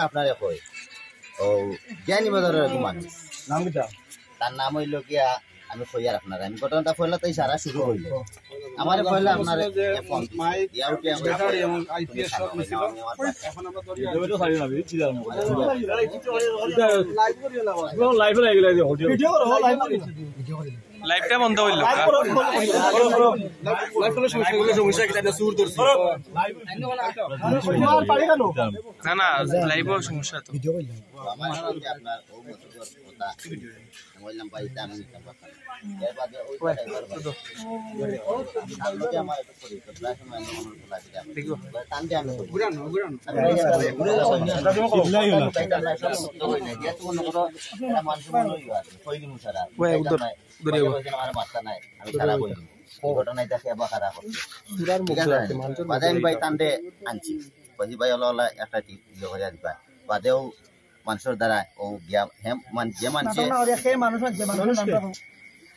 আপনার জ্ঞানী বাজারের মানুষ নাম তার নাম হইল গিয়া আমি কইয়ার আপনার আমি ঘটনাটা কইলা তাই সারা শুরু হইল আমার কইলা আপনার লাইভটা বন্ধ হইল না না লাইভ সমস্যা তো আপনার বললাম ভাই আমি নিতে পারতাম এর বাদে ওই আমার একটু করি তো প্রায় সময় টানতে আমি মাত্রা নাই আমি খারাপ হইনি ঘটনায় দেখে আবার খারাপ হচ্ছে বাদে আমি ভাই টানতে আনছি বলছি ভাই ওলা একটা ইয়ে করে দিবা বাদেও মানুষের দ্বারা ও যে মানুষে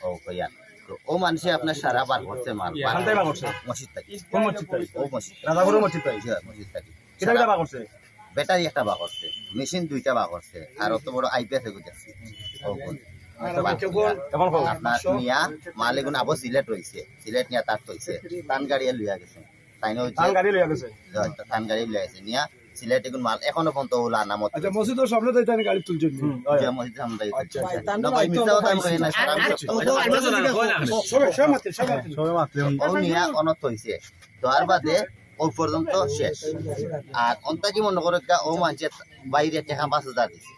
ও কইয়া তো ও মানুষে আপনার সারা বার করছে মাল মসজিদ থাকি ও মসজিদ থাকি ব্যাটারি একটা বা করছে মেশিন দুইটা বা করছে আর অত বড় আইপিএস যাচ্ছে আপনার নিয়া মাল এগুলো আবার সিলেট রয়েছে সিলেট নিয়ে তার হয়েছে টান গাড়ি লইয়া গেছে তাই টান গাড়ি লইয়া গেছে নিয়া সিলেট এগুলো মাল এখনো পর্যন্ত ওলা নামত মসজিদের সামনে তো এখানে গাড়ি তুলছেন মসজিদের সামনে ভাই মিথ্যা কথা আমি কই না অনত হইছে তার বাদে ও পর্যন্ত শেষ আর অন্তা কি মনে করে ও মানছে বাইরে টাকা 5,000 দিছে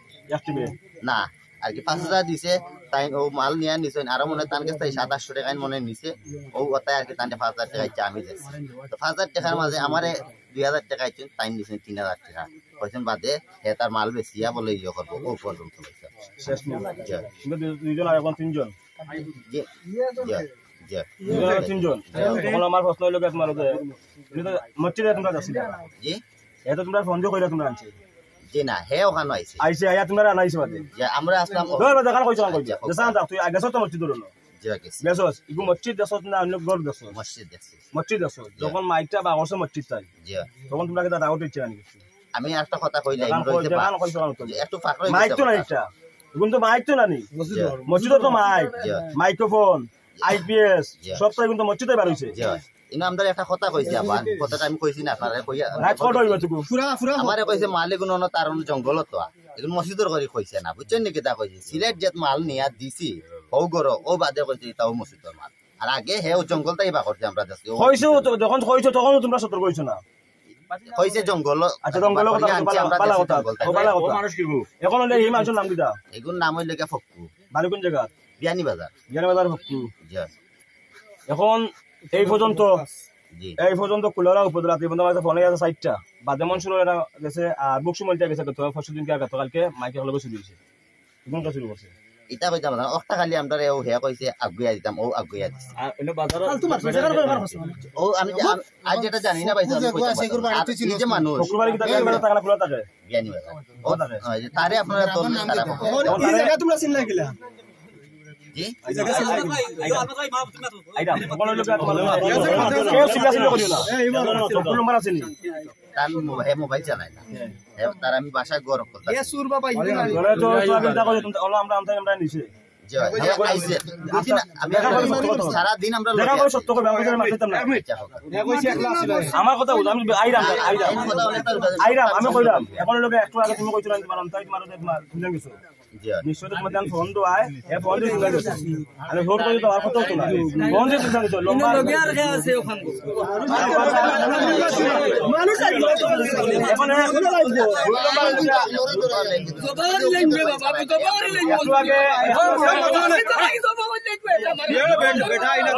না আর কি 5,000 দিছে তাই ও মাল নিয়ে নিছে আর মনে তার কাছে 700-800 টাকা মনে নিছে ও ওটাই আর কি তান্তে 5,000 টাকা চা আমি দিছি তো 5,000 টাকার মাঝে আমারে 2,000 টাকা আইছেন তাই নিছেন 3,000 টাকা কইছেন বাদে হে তার মাল বেচিয়া বলে ইয়ে করব ও পর্যন্ত হইছে শেষ নিয়ে দুইজন আর এখন তিনজন জি জি তিনজন তখন আমার প্রশ্ন হইলো তোমার মসজিদে তোমরা যাচ্ছি জি এটা তোমরা ফোন কইরা তোমরা আনছি জি না হে ওখানে আইছে আয়া তোমরা আনাইছো বাদে যে আমরা আসলাম ধর দেখা কইছো না কইছো জান দাও তুই আগে সত মসজিদ ধরলো জি গেছি গেছস ইগু মসজিদ দেছত না অন্য ঘর দেছত মসজিদ দেছত যখন মাইকটা বাগছে মসজিদ তাই জি তখন তোমরা কি দাদা আউট ইচ্ছা নাকি আমি একটা কথা কইলাই একটু ফাঁক রইছে মাইক তো না এটা ইগুন তো মাইক তো নানি মসজিদ তো মাইক্রোফোন আইপিএস সব তো কিন্তু মসজিদে বার হইছে জি ইনা আমদার একটা কথা কইছি আবার কথাটা আমি কইছি না আপনারা কইয়া রাত কত হইব তুকু পুরা আমারে কইছে মালে গুণ না তার জঙ্গল তো এগুন মসজিদের করি কইছে না বুঝছেন নাকি তা কইছি সিলেট যেত মাল নিয়া দিছি ও গরো ও বাদে কইছি তাও মসজিদের মাল আর আগে হে ও জঙ্গলটাই বা করছে আমরা দেখছি কইছো যখন কইছো তখন তোমরা সতর্ক কইছো না কইছে জঙ্গল আচ্ছা জঙ্গল কথা বালা কথা মানুষ কিবু এখন হলে এই মানুষের নাম দিদা এগুন নাম হইলে কে ফক্কু বাড়ি কোন জায়গা বিয়ানি বাজার ফক্কু জি এখন এই পর্যন্ত কুলারা উপজেলা ফোনে আছে 60টা বাদে মনসুর এরা গেছে আর বুকসুমলটা গেছে তো ফসল দিন গতকালকে মাইকে হলে শুরু হয়েছে কোনটা শুরু করছে এটা কইতাম না অক্টা খালি আমরা ও হেয়া কইছে আগুয়া দিতাম ও আগুয়া দিছে আর এনে বাজার ও আমি আজ যেটা জানি না ভাই নিজে মানুষ শুক্রবারে কি টাকা খোলা থাকে জ্ঞানী বাজার ও তারে আপনারা তো সারা এই জায়গা তোমরা চিন না গিলা জি এই জায়গা চিন না আইডা কোন লোক কেউ সিরিয়াসলি করিও না এই নম্বর আছে নি তার মোবাইল চালায় না তার আমি বাসায় গরম করতে এ সুরবা পাই না তো আমি দেখো আমরা নিছে জি আইছে দুদিন আমি সারা দিন আমরা দেখা করে সত্য করে ব্যবহার মারতাম না আমার কথা বল আমি আইরাম আমি কইরাম এখন লোকে একটু আগে তুমি কইছো না মারম তাই তোমার বুঝে গেছো জি নিশ্চয় তোমার জান ফোন দো আয় এ ফোন দিয়ে বুঝে গেছো আমি ফোন করি তো আর কথা তো না ফোন দিয়ে বুঝে গেছো লম্বা লোকে আর কে আছে ওখান মানুষ আর এখন জবান লেঙ্গে বাবা জবান লেঙ্গে একটু আগে বেটা ইনা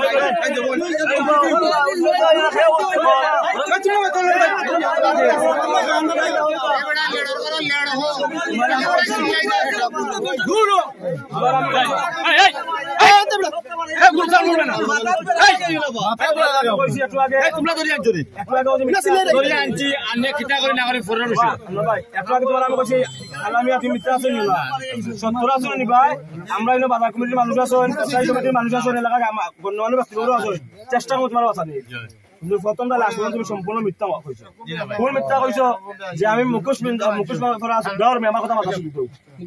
দূর আমরা বাজার কমিটির মানুষ আছেন মানুষ আছেন এলাকায় গণ্যমান্য ব্যক্তিবর্গ আছে চেষ্টা করতে তোমার বাঁচা নিয়ে প্রথম দালে আসলে তুমি সম্পূর্ণ মিথ্যা কইছো কোন মিথ্যা কইছো যে আমি মুখোশ করা আছে ডর মে আমার কথা মাথা শুনতো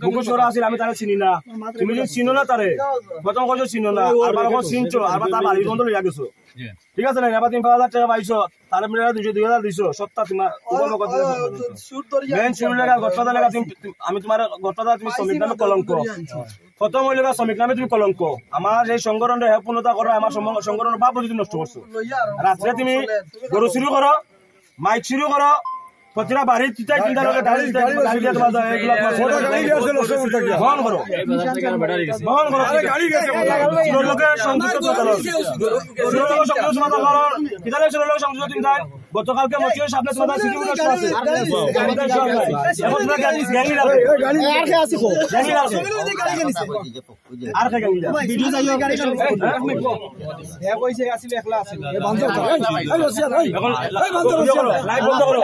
মুখোশ করা আছে আমি তারে চিনি না তুমি যদি চিনো না তারে প্রথম কইছো চিনো না আর বারো চিনছো আর তার বাড়ি বন্ধ লইয়া গেছো ঠিক আছে না এবার 3,000 টাকা পাইছো তারে মিলে 2,000 দিছো সপ্তাহ তোমার মেন শুরু লাগা গঠফাদা লাগা আমি তোমার গঠফাদা তুমি শ্রমিক নামে কলঙ্ক প্রথম হইলে শ্রমিক নামে তুমি কলঙ্ক আমার এই সংগঠনের পূর্ণতা করো আমার সংগঠনের ভাব যদি নষ্ট করছো রাত্রে তুমি গরু শুরু করো মাইক শুরু করো প্রতিটা বাড়ির চিন্তা বহন করো সংযুক্ত চিন্তায় গতকালকে মসজিদের সামনে তোমাদের সিটি নষ্ট আছে আর ভিডিও লাইভ বন্ধ করো